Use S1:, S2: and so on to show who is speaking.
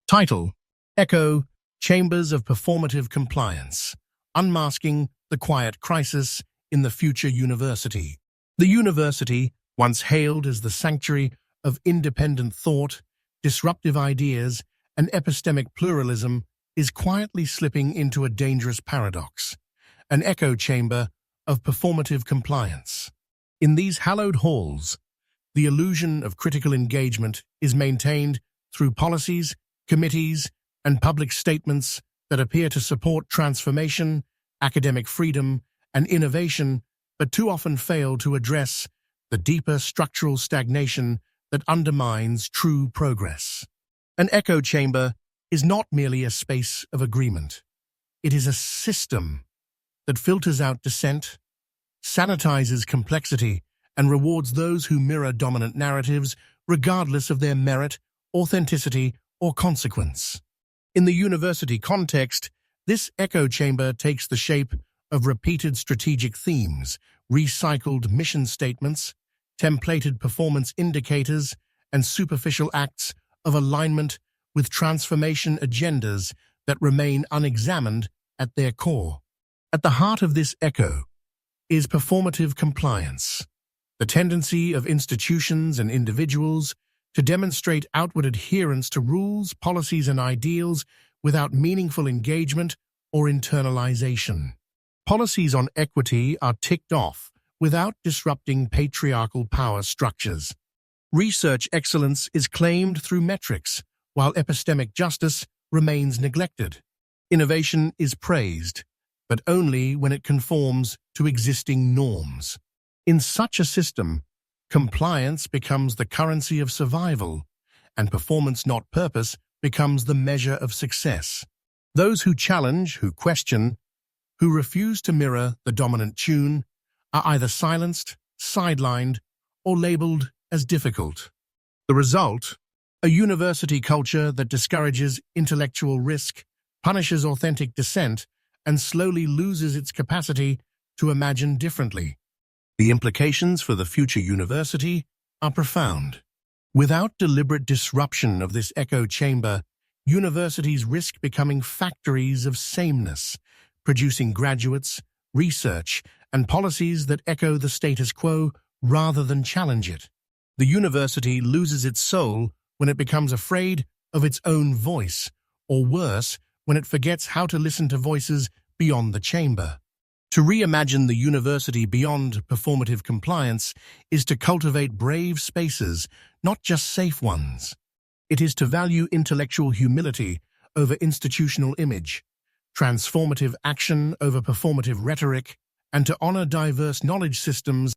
S1: Title: Echo Chambers of Performative Compliance, Unmasking the Quiet Crisis in the Future University. The university, once hailed as the sanctuary of independent thought, disruptive ideas, and epistemic pluralism, is quietly slipping into a dangerous paradox, an echo chamber of performative compliance. In these hallowed halls, the illusion of critical engagement is maintained through policies, committees, and public statements that appear to support transformation, academic freedom, and innovation, but too often fail to address the deeper structural stagnation that undermines true progress. An echo chamber is not merely a space of agreement. It is a system that filters out dissent, sanitizes complexity, and rewards those who mirror dominant narratives regardless of their merit, authenticity, or consequence. In the university context, this echo chamber takes the shape of repeated strategic themes, recycled mission statements, templated performance indicators, and superficial acts of alignment with transformation agendas that remain unexamined at their core. At the heart of this echo is performative compliance, the tendency of institutions and individuals to demonstrate outward adherence to rules, policies, and ideals without meaningful engagement or internalization. Policies on equity are ticked off without disrupting patriarchal power structures. Research excellence is claimed through metrics, while epistemic justice remains neglected. Innovation is praised, but only when it conforms to existing norms. In such a system, compliance becomes the currency of survival, and performance, not purpose, becomes the measure of success. Those who challenge, who question, who refuse to mirror the dominant tune are either silenced, sidelined, or labeled as difficult. The result: a university culture that discourages intellectual risk, punishes authentic dissent, and slowly loses its capacity to imagine differently. The implications for the future university are profound. Without deliberate disruption of this echo chamber, universities risk becoming factories of sameness, producing graduates, research, and policies that echo the status quo rather than challenge it. The university loses its soul when it becomes afraid of its own voice, or worse, when it forgets how to listen to voices beyond the chamber. To reimagine the university beyond performative compliance is to cultivate brave spaces, not just safe ones. It is to value intellectual humility over institutional image, transformative action over performative rhetoric, and to honor diverse knowledge systems